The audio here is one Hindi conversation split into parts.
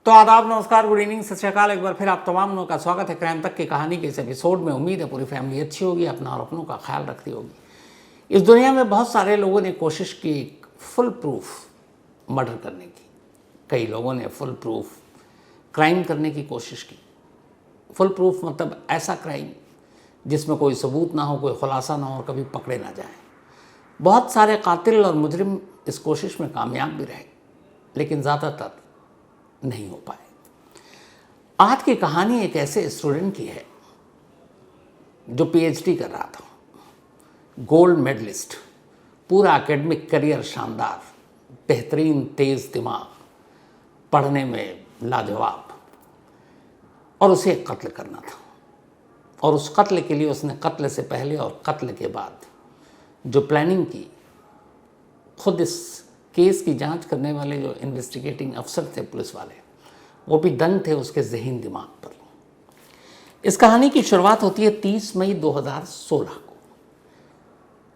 तो आदाब, नमस्कार, गुड इवनिंग, सत श्री अकाल। एक बार फिर आप तमाम लोगों का स्वागत है क्राइम तक की कहानी के इस एपिसोड में। उम्मीद है पूरी फैमिली अच्छी होगी, अपना और अपनों का ख्याल रखती होगी। इस दुनिया में बहुत सारे लोगों ने कोशिश की फुल प्रूफ मर्डर करने की। कई लोगों ने फुल प्रूफ क्राइम करने की कोशिश की। फुल प्रूफ मतलब ऐसा क्राइम जिसमें कोई सबूत ना हो, कोई खुलासा ना हो और कभी पकड़े ना जाए। बहुत सारे कातिल और मुजरिम इस कोशिश में कामयाब भी रहे, लेकिन ज़्यादातर नहीं हो पाए। आज की कहानी एक ऐसे स्टूडेंट की है जो पीएचडी कर रहा था, गोल्ड मेडलिस्ट, पूरा एकेडमिक करियर शानदार, बेहतरीन, तेज दिमाग, पढ़ने में लाजवाब, और उसे एक कत्ल करना था। और उस कत्ल के लिए उसने कत्ल से पहले और कत्ल के बाद जो प्लानिंग की, खुद इस केस की जांच करने वाले जो इन्वेस्टिगेटिंग अफसर थे, पुलिस वाले, वो भी दंग थे उसके ज़हीन दिमाग पर। इस कहानी की शुरुआत होती है 30 मई 2016 को।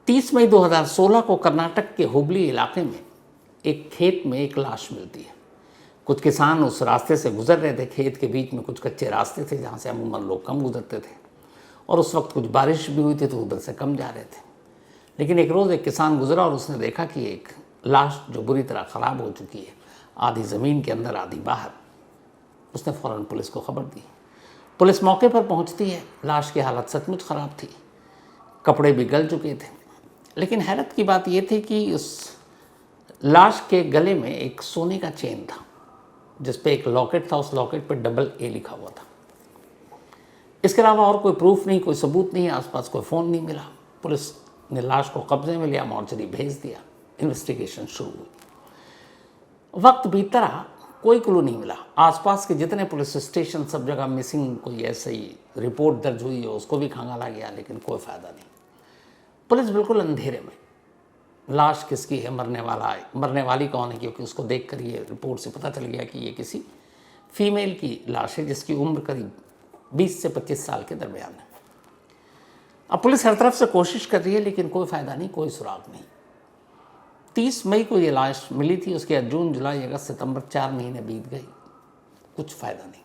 30 मई 2016 को कर्नाटक के हुबली इलाके में एक खेत में एक लाश मिलती है। कुछ किसान उस रास्ते से गुजर रहे थे। खेत के बीच में कुछ कच्चे रास्ते थे जहाँ से अमूमन लोग कम गुजरते थे, और उस वक्त कुछ बारिश भी हुई थी तो उधर से कम जा रहे थे। लेकिन एक रोज़ एक किसान गुजरा और उसने देखा कि एक लाश जो बुरी तरह ख़राब हो चुकी है, आधी ज़मीन के अंदर आधी बाहर। उसने फ़ौरन पुलिस को खबर दी। पुलिस मौके पर पहुंचती है। लाश की हालत सचमुच ख़राब थी, कपड़े भी गल चुके थे। लेकिन हैरत की बात यह थी कि उस लाश के गले में एक सोने का चेन था जिस पे एक लॉकेट था। उस लॉकेट पर डबल ए लिखा हुआ था। इसके अलावा और कोई प्रूफ नहीं, कोई सबूत नहीं, आसपास कोई फ़ोन नहीं मिला। पुलिस ने लाश को कब्जे में लिया, मॉर्चरी भेज दिया। इन्वेस्टिगेशन शुरू हुई। वक्त बीतता रहा, कोई क्लू नहीं मिला। आसपास के जितने पुलिस स्टेशन, सब जगह मिसिंग कोई ऐसे ही रिपोर्ट दर्ज हुई है, उसको भी खंगाला गया, लेकिन कोई फ़ायदा नहीं। पुलिस बिल्कुल अंधेरे में। लाश किसकी है, मरने वाली कौन है, क्योंकि उसको देखकर ये रिपोर्ट से पता चल गया कि ये किसी फीमेल की लाश है जिसकी उम्र करीब 20 से 25 साल के दरमियान है। अब पुलिस हर तरफ से कोशिश कर रही है, लेकिन कोई फ़ायदा नहीं, कोई सुराग नहीं। 30 मई को ये लाश मिली थी। उसके बाद जून, जुलाई, अगस्त, सितंबर, 4 महीने बीत गए, कुछ फ़ायदा नहीं।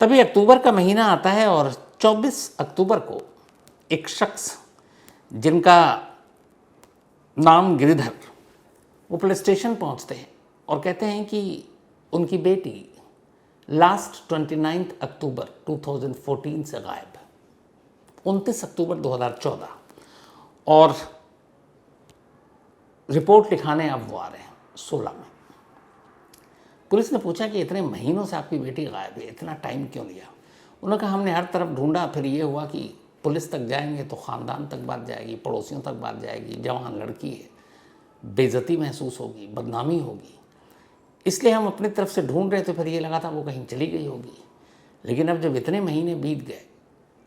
तभी अक्टूबर का महीना आता है और 24 अक्टूबर को एक शख्स जिनका नाम गिरिधर, वो पुलिस स्टेशन पहुंचते हैं और कहते हैं कि उनकी बेटी लास्ट 29 अक्टूबर 2014 से गायब है। 29 अक्टूबर 2014, और रिपोर्ट लिखाने अब वो आ रहे हैं 16 में। पुलिस ने पूछा कि इतने महीनों से आपकी बेटी गायब है, इतना टाइम क्यों लिया? उन्होंने कहा हमने हर तरफ ढूंढा, फिर ये हुआ कि पुलिस तक जाएंगे तो ख़ानदान तक बात जाएगी, पड़ोसियों तक बात जाएगी, जवान लड़की है, बेइज्जती महसूस होगी, बदनामी होगी, इसलिए हम अपनी तरफ से ढूंढ रहे थे। फिर ये लगा था वो कहीं चली गई होगी। लेकिन अब जब इतने महीने बीत गए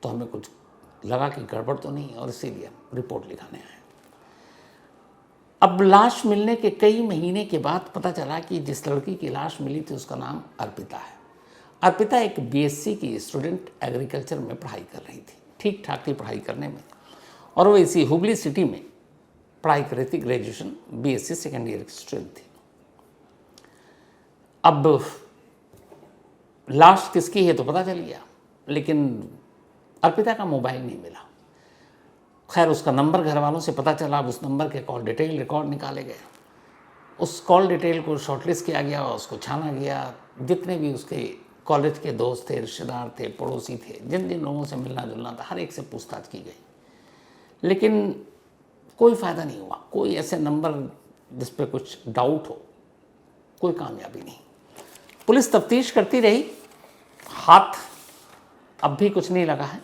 तो हमें कुछ लगा कि गड़बड़ तो नहीं, और इसीलिए हम रिपोर्ट लिखाने आए। अब लाश मिलने के कई महीने के बाद पता चला कि जिस लड़की की लाश मिली थी उसका नाम अर्पिता है। अर्पिता एक बीएससी की स्टूडेंट, एग्रीकल्चर में पढ़ाई कर रही थी। ठीक ठाक थी पढ़ाई करने में, और वो इसी हुबली सिटी में पढ़ाई कर रही थी, ग्रेजुएशन, बीएससी सेकेंड ईयर की स्टूडेंट थी। अब लाश किसकी है तो पता चल गया, लेकिन अर्पिता का मोबाइल नहीं मिला। खैर, उसका नंबर घर वालों से पता चला। अब उस नंबर के कॉल डिटेल रिकॉर्ड निकाले गए। उस कॉल डिटेल को शॉर्टलिस्ट किया गया, उसको छाना गया। जितने भी उसके कॉलेज के दोस्त थे, रिश्तेदार थे, पड़ोसी थे, जिन जिन लोगों से मिलना जुलना था, हर एक से पूछताछ की गई, लेकिन कोई फ़ायदा नहीं हुआ। कोई ऐसे नंबर जिस पे कुछ डाउट हो, कोई कामयाबी नहीं। पुलिस तफ्तीश करती रही, हाथ अब भी कुछ नहीं लगा है।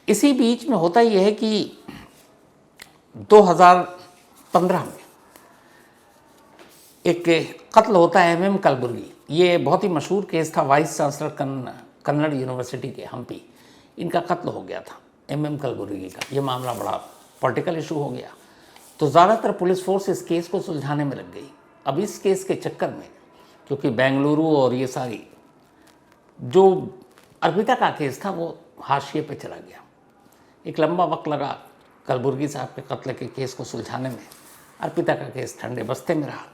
इसी बीच में होता यह है कि 2015 में एक कत्ल होता है MM कलबुर्गी। ये बहुत ही मशहूर केस था। वाइस चांसलर कन्नड़ यूनिवर्सिटी के हम्पी, इनका कत्ल हो गया था, MM कलबुर्गी का। ये मामला बड़ा पॉलिटिकल इशू हो गया, तो ज़्यादातर पुलिस फोर्स इस केस को सुलझाने में लग गई। अब इस केस के चक्कर में, क्योंकि बेंगलुरु और ये सारी, जो अर्पिता का केस था वो हाशिए पे चला गया। एक लंबा वक्त लगा कलबुर्गी साहब के कत्ल के केस को सुलझाने में। अर्पिता का केस ठंडे बस्ते में रहा।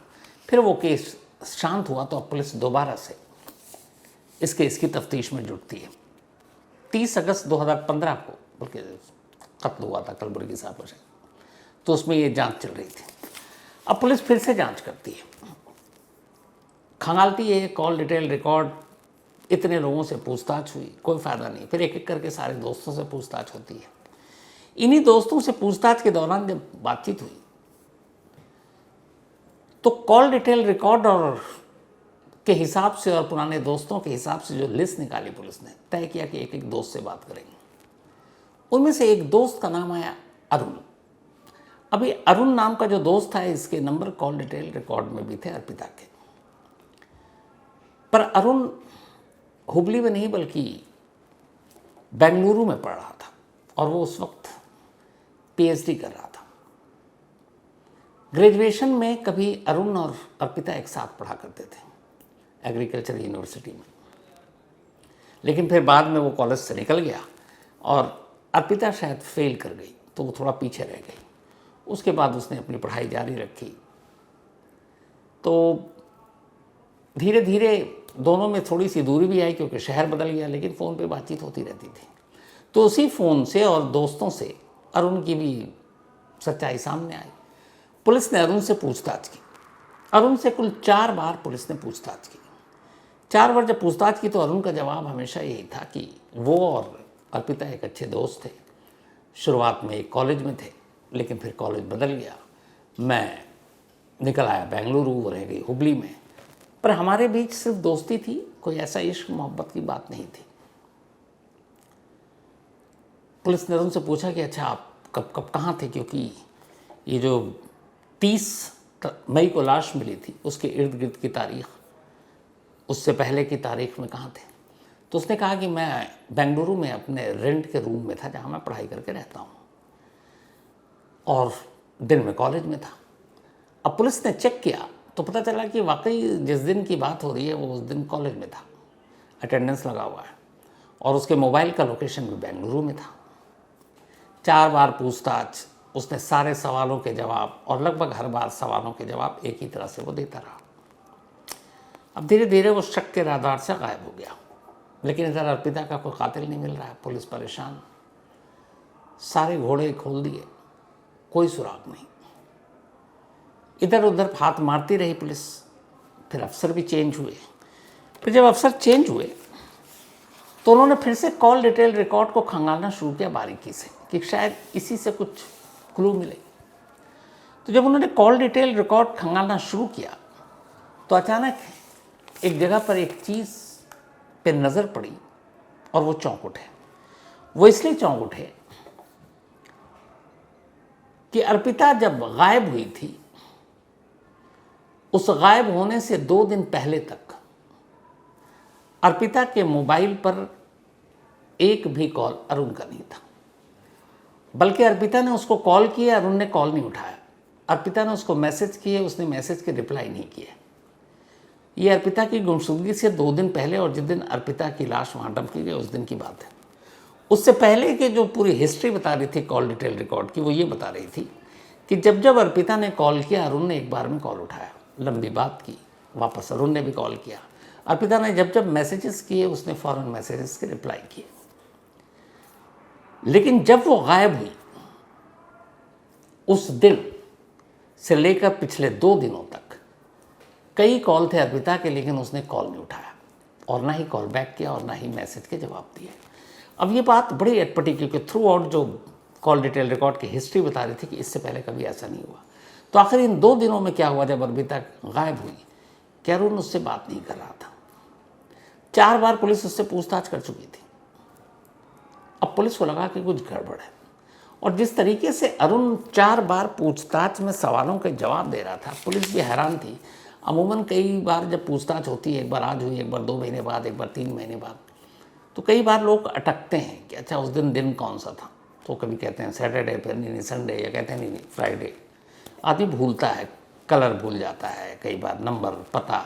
फिर वो केस शांत हुआ तो अब पुलिस दोबारा से इसकी तफ्तीश में जुटती है। 30 अगस्त 2015 को बल्कि कत्ल हुआ था कलबुर्गी साहब का, तो उसमें ये जांच चल रही थी। अब पुलिस फिर से जांच करती है, खंगालती है कॉल डिटेल रिकॉर्ड, इतने लोगों से पूछताछ हुई, कोई फ़ायदा नहीं। फिर एक एक करके सारे दोस्तों से पूछताछ होती है। इन्हीं दोस्तों से पूछताछ के दौरान जब बातचीत हुई तो कॉल डिटेल रिकॉर्ड और के हिसाब से और पुराने दोस्तों के हिसाब से जो लिस्ट निकाली पुलिस ने, तय किया कि एक एक दोस्त से बात करेंगे। उनमें से एक दोस्त का नाम आया अरुण। अभी अरुण नाम का जो दोस्त था, इसके नंबर कॉल डिटेल रिकॉर्ड में भी थे अर्पिता के, पर अरुण हुबली में नहीं बल्कि बेंगलुरु में पढ़ रहा था और वो उस वक्त पीएचडी कर रहा था। ग्रेजुएशन में कभी अरुण और अर्पिता एक साथ पढ़ा करते थे एग्रीकल्चर यूनिवर्सिटी में, लेकिन फिर बाद में वो कॉलेज से निकल गया और अर्पिता शायद फेल कर गई, तो वो थोड़ा पीछे रह गई। उसके बाद उसने अपनी पढ़ाई जारी रखी। तो धीरे धीरे दोनों में थोड़ी सी दूरी भी आई क्योंकि शहर बदल गया, लेकिन फ़ोन पे बातचीत होती रहती थी। तो उसी फ़ोन से और दोस्तों से अरुण की भी सच्चाई सामने आई। पुलिस ने अरुण से पूछताछ की। अरुण से कुल 4 बार पुलिस ने पूछताछ की। 4 बार जब पूछताछ की तो अरुण का जवाब हमेशा यही था कि वो और अर्पिता एक अच्छे दोस्त थे, शुरुआत में एक कॉलेज में थे, लेकिन फिर कॉलेज बदल गया, मैं निकल आया बेंगलुरु, वो रह गई हुबली में, पर हमारे बीच सिर्फ दोस्ती थी, कोई ऐसा इश्क मोहब्बत की बात नहीं थी। पुलिस ने उनसे पूछा कि अच्छा आप कब कब कहाँ थे, क्योंकि ये जो 30 मई को लाश मिली थी उसके इर्द गिर्द की तारीख, उससे पहले की तारीख में कहाँ थे। तो उसने कहा कि मैं बेंगलुरु में अपने रेंट के रूम में था जहाँ मैं पढ़ाई करके रहता हूँ और दिन में कॉलेज में था। अब पुलिस ने चेक किया तो पता चला कि वाकई जिस दिन की बात हो रही है वो उस दिन कॉलेज में था, अटेंडेंस लगा हुआ है और उसके मोबाइल का लोकेशन भी बेंगलुरु में था। 4 बार पूछताछ, उसने सारे सवालों के जवाब और लगभग हर बार सवालों के जवाब एक ही तरह से वो देता रहा। अब धीरे धीरे वो शक के राडार से गायब हो गया, लेकिन इधर अर्पिता का कोई कातिल नहीं मिल रहा है। पुलिस परेशान, सारे घोड़े खोल दिए, कोई सुराग नहीं। इधर उधर हाथ मारती रही पुलिस। फिर अफसर भी चेंज हुए। फिर जब अफसर चेंज हुए तो उन्होंने फिर से कॉल डिटेल रिकॉर्ड को खंगालना शुरू किया बारीकी से कि शायद इसी से कुछ क्लू मिले। तो जब उन्होंने कॉल डिटेल रिकॉर्ड खंगालना शुरू किया तो अचानक एक जगह पर एक चीज़ पे नज़र पड़ी और वो चौंक उठे। वो इसलिए चौंक उठे कि अर्पिता जब गायब हुई थी, उस गायब होने से 2 दिन पहले तक अर्पिता के मोबाइल पर एक भी कॉल अरुण का नहीं था। बल्कि अर्पिता ने उसको कॉल किया, अरुण ने कॉल नहीं उठाया। अर्पिता ने उसको मैसेज किए, उसने मैसेज के रिप्लाई नहीं किए। ये अर्पिता की गुमशुदगी से 2 दिन पहले और जिस दिन अर्पिता की लाश वहाँ डंप की गई उस दिन की बात है। उससे पहले की जो पूरी हिस्ट्री बता रही थी कॉल डिटेल रिकॉर्ड की, वो ये बता रही थी कि जब जब अर्पिता ने कॉल किया अरुण ने एक बार में कॉल उठाया, लंबी बात की, वापस अरुण ने भी कॉल किया। अर्पिता ने जब जब मैसेजेस किए उसने फ़ौरन मैसेजेस के रिप्लाई किए। लेकिन जब वो गायब हुई उस दिन से लेकर पिछले 2 दिनों तक कई कॉल थे अर्पिता के, लेकिन उसने कॉल नहीं उठाया और ना ही कॉल बैक किया और ना ही मैसेज के जवाब दिए। अब ये बात बड़ी अटपटी, क्योंकि थ्रू आउट जो कॉल डिटेल रिकॉर्ड की हिस्ट्री बता रही थी कि इससे पहले कभी ऐसा नहीं हुआ। तो आखिर इन 2 दिनों में क्या हुआ जब अर्पिता गायब हुई कि अरुण उससे बात नहीं कर रहा था। 4 बार पुलिस उससे पूछताछ कर चुकी थी। अब पुलिस को लगा कि कुछ गड़बड़ है, और जिस तरीके से अरुण 4 बार पूछताछ में सवालों के जवाब दे रहा था, पुलिस भी हैरान थी। अमूमन कई बार जब पूछताछ होती है, एक बार आज हुई, एक बार 2 महीने बाद, एक बार 3 महीने बाद, तो कई बार लोग अटकते हैं कि अच्छा उस दिन कौन सा था। तो कभी कहते हैं सैटरडे, फिर नहीं संडे, या कहते हैं नहीं फ्राइडे। आदमी भूलता है, कलर भूल जाता है, कई बार नंबर, पता,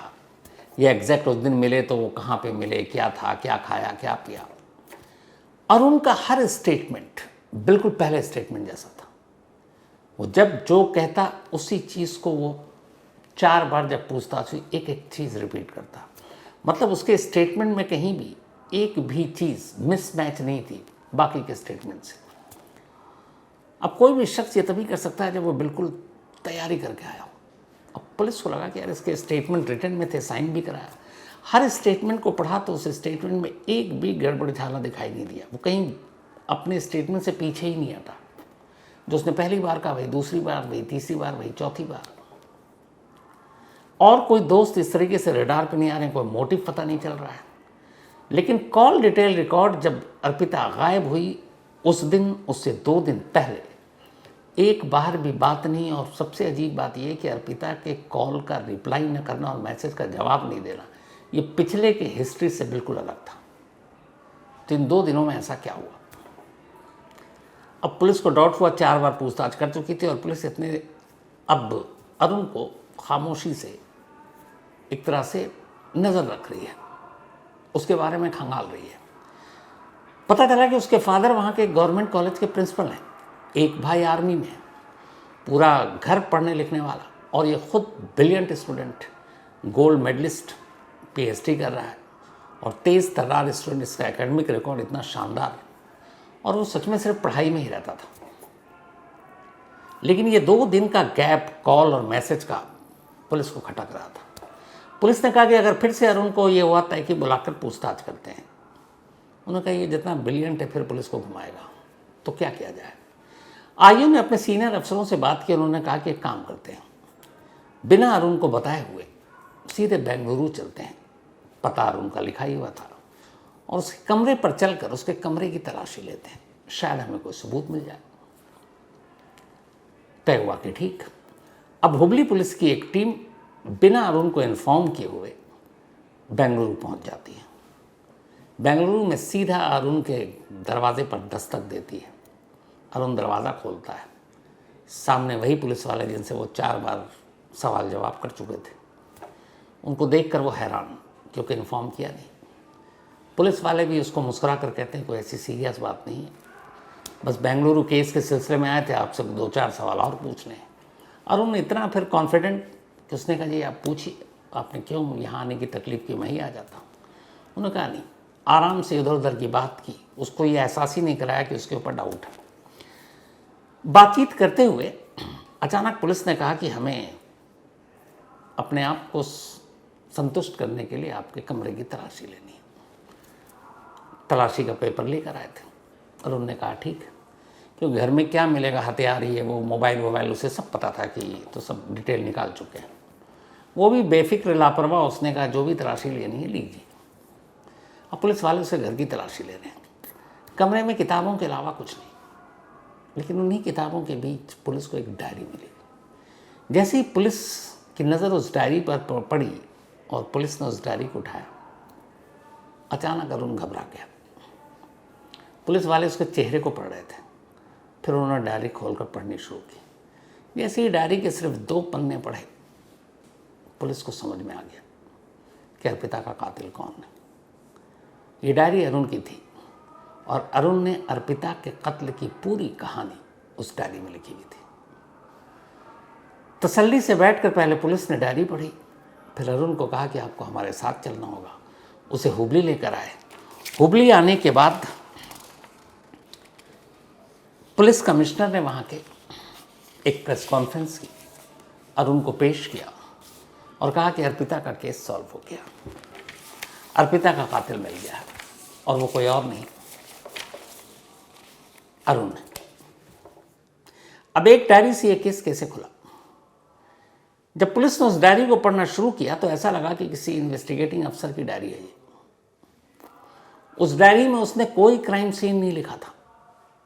या एग्जैक्ट उस दिन मिले तो वो कहाँ पे मिले, क्या था, क्या खाया, क्या पिया। और उनका हर स्टेटमेंट बिल्कुल पहले स्टेटमेंट जैसा था। वो जब जो कहता उसी चीज़ को वो 4 बार जब पूछताछ हुई एक एक चीज़ रिपीट करता। मतलब उसके स्टेटमेंट में कहीं भी एक भी चीज़ मिसमैच नहीं थी बाकी के स्टेटमेंट से। अब कोई भी शख्स ये तभी कर सकता है जब वो बिल्कुल तैयारी करके आया हो। अब पुलिस को लगा कि यार इसके स्टेटमेंट रिटर्न में थे, साइन भी कराया, हर स्टेटमेंट को पढ़ा तो उस स्टेटमेंट में एक भी गड़बड़ झाला दिखाई नहीं दिया। वो कहीं अपने स्टेटमेंट से पीछे ही नहीं हटा। जो उसने पहली बार कहा वही दूसरी बार, वही तीसरी बार, वही चौथी बार। और कोई दोस्त इस तरीके से रडार पे नहीं आ रहे हैं, कोई मोटिव पता नहीं चल रहा है। लेकिन कॉल डिटेल रिकॉर्ड जब अर्पिता गायब हुई उस दिन, उससे 2 दिन पहले एक बार भी बात नहीं। और सबसे अजीब बात यह कि अर्पिता के कॉल का रिप्लाई न करना और मैसेज का जवाब नहीं देना, ये पिछले के हिस्ट्री से बिल्कुल अलग था। तो इन 2 दिनों में ऐसा क्या हुआ? अब पुलिस को डाउट हुआ, 4 बार पूछताछ कर चुकी थी और पुलिस इतने अब अरुण को खामोशी से एक तरह से नज़र रख रही है, उसके बारे में खंगाल रही है। पता चला कि उसके फादर वहाँ के गवर्नमेंट कॉलेज के प्रिंसिपल हैं, एक भाई आर्मी में है, पूरा घर पढ़ने लिखने वाला, और ये खुद brilliant student, gold medalist, PhD कर रहा है और तेज़ तर्रार स्टूडेंट। इसका एकेडमिक रिकॉर्ड इतना शानदार, और वो सच में सिर्फ पढ़ाई में ही रहता था। लेकिन ये 2 दिन का गैप कॉल और मैसेज का पुलिस को खटक रहा था। पुलिस ने कहा कि अगर फिर से अरुण को ये हुआ तय कि बुलाकर पूछताछ करते हैं। उन्होंने कहा ये जितना ब्रिलियंट है फिर पुलिस को घुमाएगा, तो क्या किया जाए। आयु ने अपने सीनियर अफसरों से बात की। उन्होंने कहा कि एक काम करते हैं, बिना अरुण को बताए हुए सीधे बेंगलुरु चलते हैं। पता अरुण का लिखा ही हुआ था, और उसके कमरे पर चलकर उसके कमरे की तलाशी लेते हैं, शायद हमें कोई सबूत मिल जाए। तय हुआ कि ठीक। अब हुबली पुलिस की एक टीम बिना अरुण को इन्फॉर्म किए हुए बेंगलुरु पहुंच जाती है। बेंगलुरु में सीधा अरुण के दरवाजे पर दस्तक देती है। अरुण दरवाज़ा खोलता है, सामने वही पुलिस वाले जिनसे वो 4 बार सवाल जवाब कर चुके थे। उनको देखकर वो हैरान, क्योंकि इन्फॉर्म किया नहीं। पुलिस वाले भी उसको मुस्कुरा कर कहते हैं कोई ऐसी सीरियस बात नहीं है, बस बेंगलुरु केस के सिलसिले में आए थे, आपसे 2-4 सवाल और पूछने हैं। अरुण इतना फिर कॉन्फिडेंट कि उसने कहा जी आप पूछिए, आपने क्यों यहाँ आने की तकलीफ़ की, मैं ही आ जाता हूँ। उन्होंने कहा नहीं, आराम से इधर उधर की बात की, उसको ये एहसास ही नहीं कराया कि उसके ऊपर डाउट है। बातचीत करते हुए अचानक पुलिस ने कहा कि हमें अपने आप को संतुष्ट करने के लिए आपके कमरे की तलाशी लेनी है। तलाशी का पेपर लेकर आए थे और उन्होंने कहा ठीक है, क्योंकि घर में क्या मिलेगा, हथियार ही है, वो मोबाइल उसे सब पता था कि तो सब डिटेल निकाल चुके हैं। वो भी बेफिक्र लापरवाह, उसने कहा जो भी तलाशी लेनी है लीजिए। अब पुलिस वाले उसे घर की तलाशी ले रहे हैं। कमरे में किताबों के अलावा कुछ नहीं, लेकिन उन्हीं किताबों के बीच पुलिस को एक डायरी मिली। जैसे ही पुलिस की नज़र उस डायरी पर पड़ी और पुलिस ने उस डायरी को उठाया, अचानक अरुण घबरा गया। पुलिस वाले उसके चेहरे को पढ़ रहे थे, फिर उन्होंने डायरी खोलकर पढ़नी शुरू की। जैसे ही डायरी के सिर्फ 2 पन्ने पढ़े, पुलिस को समझ में आ गया कि अर्पिता का कातिल कौन है। ये डायरी अरुण की थी और अरुण ने अर्पिता के कत्ल की पूरी कहानी उस डायरी में लिखी हुई थी। तसल्ली से बैठकर पहले पुलिस ने डायरी पढ़ी, फिर अरुण को कहा कि आपको हमारे साथ चलना होगा। उसे हुबली लेकर आए। हुबली आने के बाद पुलिस कमिश्नर ने वहाँ के एक प्रेस कॉन्फ्रेंस की, अरुण को पेश किया और कहा कि अर्पिता का केस सॉल्व हो गया, अर्पिता का कातिल मिल गया और वो कोई और नहीं, अरुण है। अब एक डायरी से ये केस कैसे खुला? जब पुलिस ने उस डायरी को पढ़ना शुरू किया तो ऐसा लगा कि किसी इन्वेस्टिगेटिंग अफसर की डायरी है ये। उस डायरी में उसने कोई क्राइम सीन नहीं लिखा था,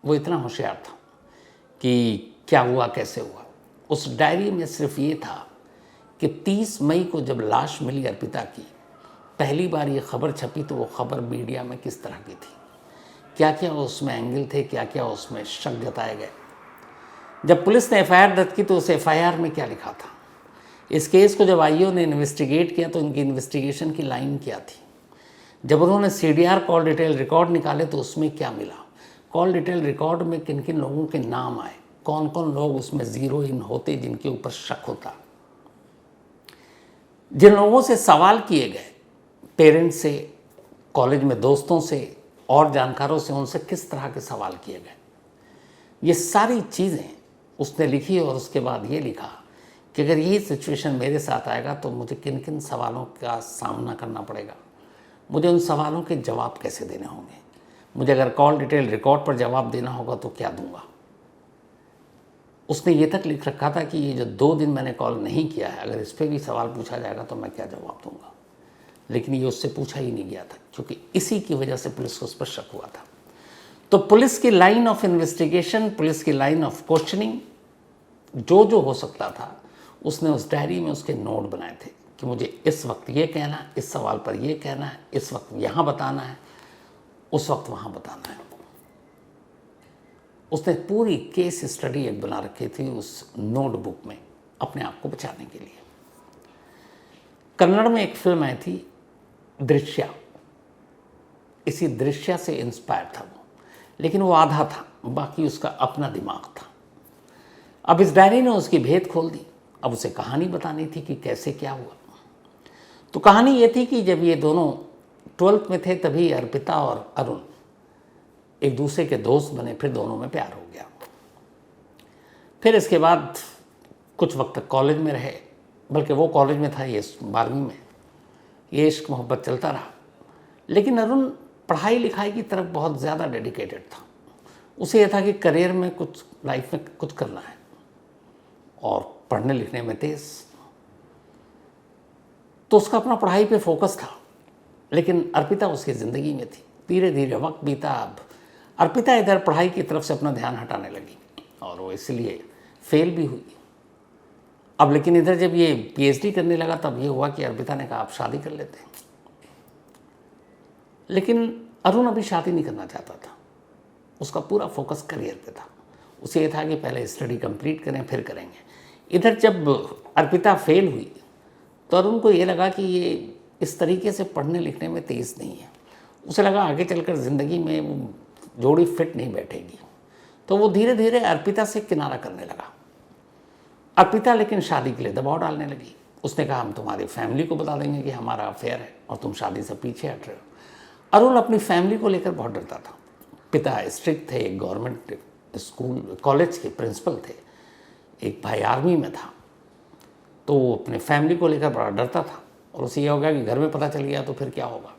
वो इतना होशियार था कि क्या हुआ कैसे हुआ। उस डायरी में सिर्फ ये था कि 30 मई को जब लाश मिली अर्पिता की, पहली बार ये खबर छपी तो वो खबर मीडिया में किस तरह की थी, क्या क्या उसमें एंगल थे, क्या क्या उसमें शक जताए गए। जब पुलिस ने एफआईआर दर्ज की तो उस एफआईआर में क्या लिखा था। इस केस को जब आईओ ने इन्वेस्टिगेट किया तो उनकी इन्वेस्टिगेशन की लाइन क्या थी। जब उन्होंने सीडीआर कॉल डिटेल रिकॉर्ड निकाले तो उसमें क्या मिला। कॉल डिटेल रिकॉर्ड में किन किन लोगों के नाम आए, कौन कौन लोग उसमें जीरो इन होते जिनके ऊपर शक होता। जिन लोगों से सवाल किए गए पेरेंट्स से, कॉलेज में दोस्तों से और जानकारों से उनसे किस तरह के सवाल किए गए, ये सारी चीज़ें उसने लिखी। और उसके बाद ये लिखा कि अगर यही सिचुएशन मेरे साथ आएगा तो मुझे किन किन सवालों का सामना करना पड़ेगा, मुझे उन सवालों के जवाब कैसे देने होंगे, मुझे अगर कॉल डिटेल रिकॉर्ड पर जवाब देना होगा तो क्या दूंगा। उसने ये तक लिख रखा था कि ये जो 2 दिन मैंने कॉल नहीं किया है, अगर इस पर भी सवाल पूछा जाएगा तो मैं क्या जवाब दूंगा। लेकिन ये उससे पूछा ही नहीं गया था, क्योंकि इसी की वजह से पुलिस को उस पर शक हुआ था। तो पुलिस की लाइन ऑफ इन्वेस्टिगेशन, पुलिस की लाइन ऑफ क्वेश्चनिंग, जो जो हो सकता था उसने उस डायरी में उसके नोट बनाए थे कि मुझे इस वक्त ये कहना है, इस सवाल पर ये कहना है, इस वक्त यहाँ बताना है, उस वक्त वहाँ बताना है। उसने पूरी केस स्टडी एक बना रखी थी उस नोटबुक में, अपने आप को बचाने के लिए। कन्नड़ में एक फिल्म आई थी दृश्या, इसी दृश्या से इंस्पायर था वो, लेकिन वो आधा था, बाकी उसका अपना दिमाग था। अब इस डायरी ने उसकी भेद खोल दी। अब उसे कहानी बतानी थी कि कैसे क्या हुआ। तो कहानी ये थी कि जब ये दोनों 12th में थे तभी अर्पिता और अरुण एक दूसरे के दोस्त बने, फिर दोनों में प्यार हो गया। फिर इसके बाद कुछ वक्त तक कॉलेज में रहे, बल्कि वो कॉलेज में था, ये 12वीं में। ये इश्क मोहब्बत चलता रहा, लेकिन अरुण पढ़ाई लिखाई की तरफ बहुत ज़्यादा डेडिकेटेड था। उसे यह था कि करियर में कुछ, लाइफ में कुछ करना है, और पढ़ने लिखने में तेज़, तो उसका अपना पढ़ाई पे फोकस था। लेकिन अर्पिता उसकी ज़िंदगी में थी। धीरे धीरे वक्त बीता। अब अर्पिता इधर पढ़ाई की तरफ से अपना ध्यान हटाने लगी, और वो इसलिए फेल भी हुई। अब लेकिन इधर जब ये पीएचडी करने लगा तब ये हुआ कि अर्पिता ने कहा आप शादी कर लेते हैं। लेकिन अरुण अभी शादी नहीं करना चाहता था, उसका पूरा फोकस करियर पे था। उसे ये था कि पहले स्टडी कंप्लीट करें फिर करेंगे। इधर जब अर्पिता फेल हुई तो अरुण को ये लगा कि ये इस तरीके से पढ़ने लिखने में तेज़ नहीं है। उसे लगा आगे चलकर ज़िंदगी में वो जोड़ी फिट नहीं बैठेगी, तो वो धीरे धीरे अर्पिता से किनारा करने लगा। अर्पिता लेकिन शादी के लिए दबाव डालने लगी। उसने कहा हम तुम्हारी फैमिली को बता देंगे कि हमारा अफेयर है और तुम शादी से पीछे हट रहे हो। अरुण अपनी फैमिली को लेकर बहुत डरता था। पिता स्ट्रिक्ट थे, गवर्नमेंट स्कूल कॉलेज के प्रिंसिपल थे, एक भाई आर्मी में था, तो वो अपने फैमिली को लेकर बड़ा डरता था। और उसे यह होगा कि घर में पता चल गया तो फिर क्या होगा।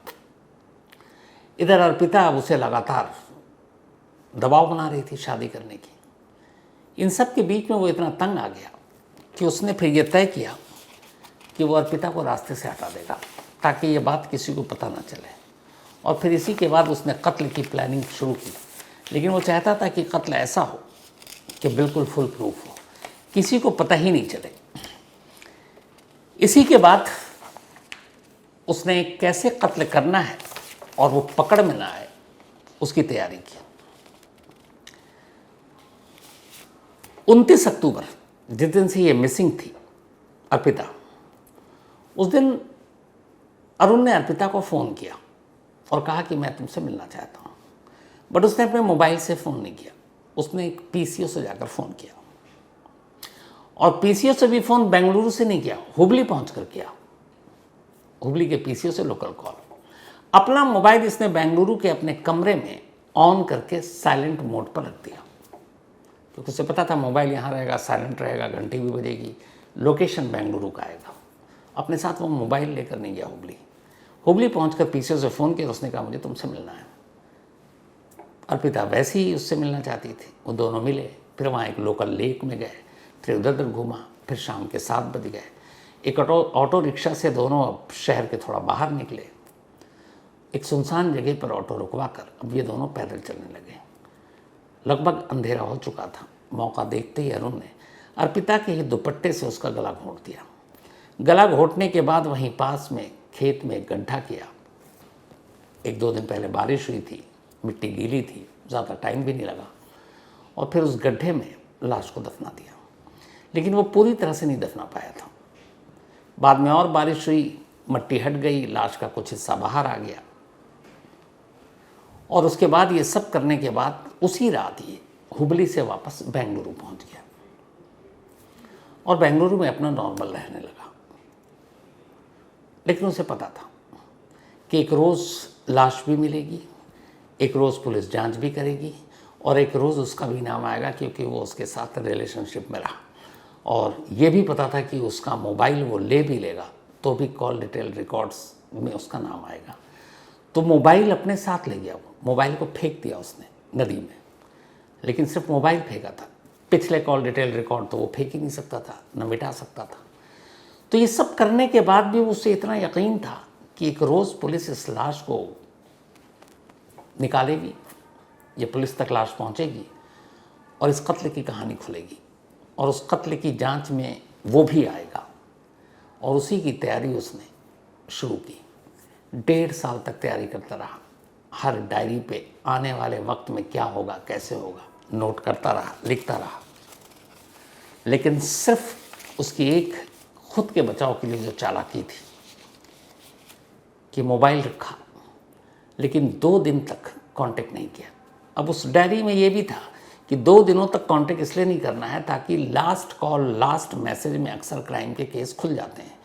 इधर अर्पिता उसे लगातार दबाव बना रही थी शादी करने की। इन सब के बीच में वो इतना तंग आ गया कि उसने फिर ये तय किया कि वो अर्पिता को रास्ते से हटा देगा ताकि ये बात किसी को पता ना चले। और फिर इसी के बाद उसने कत्ल की प्लानिंग शुरू की। लेकिन वो चाहता था कि कत्ल ऐसा हो कि बिल्कुल फुल प्रूफ हो, किसी को पता ही नहीं चले। इसी के बाद उसने कैसे कत्ल करना है और वो पकड़ में ना आए उसकी तैयारी की। 29 अक्टूबर जिस दिन से ये मिसिंग थी अर्पिता, उस दिन अरुण ने अर्पिता को फ़ोन किया और कहा कि मैं तुमसे मिलना चाहता हूँ। बट उसने अपने मोबाइल से फ़ोन नहीं किया, उसने एक पीसीओ से जाकर फ़ोन किया। और पीसीओ से भी फ़ोन बेंगलुरु से नहीं किया, हुबली पहुँच कर किया। हुबली के पीसीओ से लोकल कॉल। अपना मोबाइल इसने बेंगलुरु के अपने कमरे में ऑन करके साइलेंट मोड पर रख दिया, क्योंकि उसे पता था मोबाइल यहाँ रहेगा, साइलेंट रहेगा, घंटी भी बजेगी, लोकेशन बेंगलुरु का आएगा। अपने साथ वो मोबाइल लेकर नहीं गया हुबली। हुबली पहुँचकर पीसीओ से फ़ोन किया, उसने कहा मुझे तुमसे मिलना है। अर्पिता वैसे ही उससे मिलना चाहती थी। वो दोनों मिले, फिर वहाँ एक लोकल लेक में गए, फिर उधर उधर घूमा, फिर शाम के 7 बज गए। एक ऑटो रिक्शा से दोनों शहर के थोड़ा बाहर निकले। एक सुनसान जगह पर ऑटो रुकवा कर अब ये दोनों पैदल चलने लगे। लगभग अंधेरा हो चुका था। मौका देखते ही अरुण ने अर्पिता के ही दुपट्टे से उसका गला घोंट दिया। गला घोंटने के बाद वहीं पास में खेत में एक गड्ढा किया। 1-2 दिन पहले बारिश हुई थी, मिट्टी गीली थी, ज़्यादा टाइम भी नहीं लगा। और फिर उस गड्ढे में लाश को दफना दिया। लेकिन वो पूरी तरह से नहीं दफना पाया था। बाद में और बारिश हुई, मिट्टी हट गई, लाश का कुछ हिस्सा बाहर आ गया। और उसके बाद ये सब करने के बाद उसी रात ये हुबली से वापस बेंगलुरु पहुंच गया और बेंगलुरु में अपना नॉर्मल रहने लगा। लेकिन उसे पता था कि एक रोज़ लाश भी मिलेगी, एक रोज़ पुलिस जांच भी करेगी और एक रोज़ उसका भी नाम आएगा क्योंकि वो उसके साथ रिलेशनशिप में रहा। और ये भी पता था कि उसका मोबाइल वो ले भी लेगा तो भी कॉल डिटेल रिकॉर्ड्स में उसका नाम आएगा। तो मोबाइल अपने साथ ले गया, वो मोबाइल को फेंक दिया उसने नदी में, लेकिन सिर्फ मोबाइल फेंका था। पिछले कॉल डिटेल रिकॉर्ड तो वो फेंक ही नहीं सकता था, न मिटा सकता था। तो ये सब करने के बाद भी उसे इतना यकीन था कि एक रोज़ पुलिस इस लाश को निकालेगी, ये पुलिस तक लाश पहुंचेगी और इस कत्ल की कहानी खुलेगी और उस कत्ल की जांच में वो भी आएगा। और उसी की तैयारी उसने शुरू की। 1.5 साल तक तैयारी करता रहा। हर डायरी पे आने वाले वक्त में क्या होगा, कैसे होगा, नोट करता रहा, लिखता रहा। लेकिन सिर्फ उसकी एक खुद के बचाव के लिए जो चालाकी थी कि मोबाइल रखा, लेकिन 2 दिन तक कांटेक्ट नहीं किया। अब उस डायरी में ये भी था कि 2 दिनों तक कांटेक्ट इसलिए नहीं करना है ताकि लास्ट कॉल, लास्ट मैसेज में अक्सर क्राइम के केस खुल जाते हैं।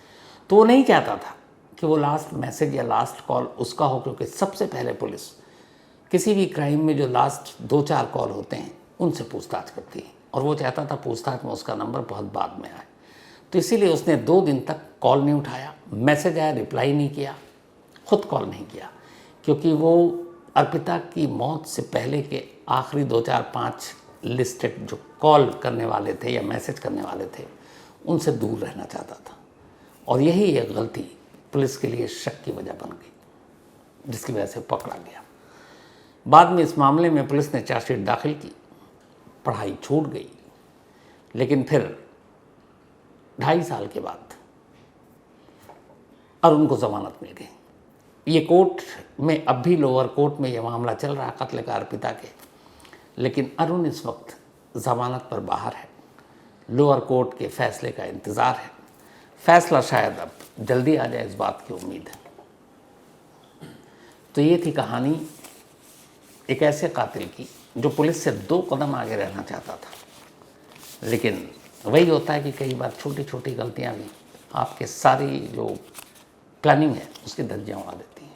तो वो नहीं चाहता था कि वो लास्ट मैसेज या लास्ट कॉल उसका हो, क्योंकि सबसे पहले पुलिस किसी भी क्राइम में जो लास्ट 2-4 कॉल होते हैं उनसे पूछताछ करती है और वो चाहता था पूछताछ में उसका नंबर बहुत बाद में आए। तो इसीलिए उसने 2 दिन तक कॉल नहीं उठाया, मैसेज आया रिप्लाई नहीं किया, खुद कॉल नहीं किया, क्योंकि वो अर्पिता की मौत से पहले के आखिरी 2-4-5 लिस्टेड जो कॉल करने वाले थे या मैसेज करने वाले थे उनसे दूर रहना चाहता था। और यही एक गलती पुलिस के लिए शक की वजह बन गई, जिसकी वजह से पकड़ा गया। बाद में इस मामले में पुलिस ने चार्जशीट दाखिल की, पढ़ाई छूट गई, लेकिन फिर 2.5 साल के बाद अरुण को जमानत मिल गई। ये कोर्ट में अब भी लोअर कोर्ट में ये मामला चल रहा है कत्ल का अर्पिता के, लेकिन अरुण इस वक्त जमानत पर बाहर है। लोअर कोर्ट के फैसले का इंतज़ार है। फैसला शायद अब जल्दी आ जाए, इस बात की उम्मीद है। तो ये थी कहानी एक ऐसे कातिल की जो पुलिस से 2 कदम आगे रहना चाहता था, लेकिन वही होता है कि कई बार छोटी छोटी गलतियां भी आपके सारी जो प्लानिंग है उसकी धज्जियां उड़ा देती हैं।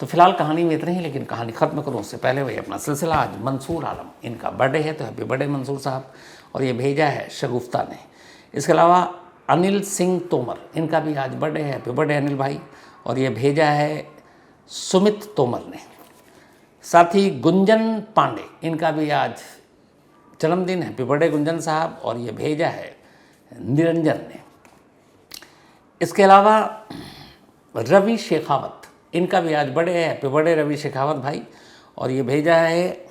तो फिलहाल कहानी में इतना ही, लेकिन कहानी ख़त्म करूँ उससे पहले वही अपना सिलसिला। आज मंसूर आलम, इनका बर्थडे है, तो हैप्पी बर्थडे मंसूर साहब। और ये भेजा है शगुफ्ता ने। इसके अलावा अनिल सिंह तोमर, इनका भी आज बर्थडे है, हैप्पी बर्थडे अनिल भाई। और ये भेजा है सुमित तोमर ने। साथ ही गुंजन पांडे, इनका भी आज जन्मदिन, हैप्पी बर्थडे गुंजन साहब। और ये भेजा है निरंजन ने। इसके अलावा रवि शेखावत, इनका भी आज बर्थडे है, हैप्पी बर्थडे रवि शेखावत भाई। और ये भेजा है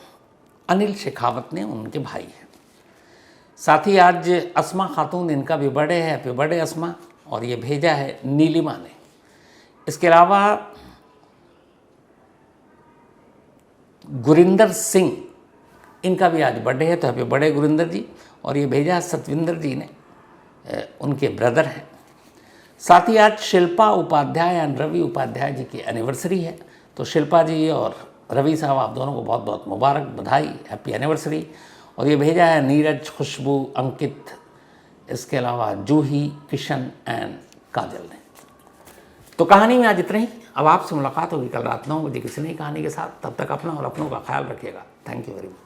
अनिल शेखावत ने, उनके भाई हैं। साथ ही आज अस्मा खातून, इनका भी बर्थडे है, हैप्पी बर्थडे अस्मा। और ये भेजा है नीलिमा ने। इसके अलावा गुरिंदर सिंह, इनका भी आज बर्थडे है, तो हैप्पी बर्थडे गुरिंदर जी। और ये भेजा है सतविंदर जी ने, उनके ब्रदर हैं। साथ ही आज शिल्पा उपाध्याय एंड रवि उपाध्याय जी की एनिवर्सरी है। तो शिल्पा जी और रवि साहब, आप दोनों को बहुत बहुत मुबारक, बधाई, हैप्पी एनिवर्सरी। और ये भेजा है नीरज, खुशबू, अंकित, इसके अलावा जूही, किशन एंड काजल ने। तो कहानी में आज इतना ही। अब आपसे मुलाकात होगी कल रात 9 बजे किसी नई कहानी के साथ। तब तक अपना और अपनों का ख्याल रखिएगा। Thank you very much.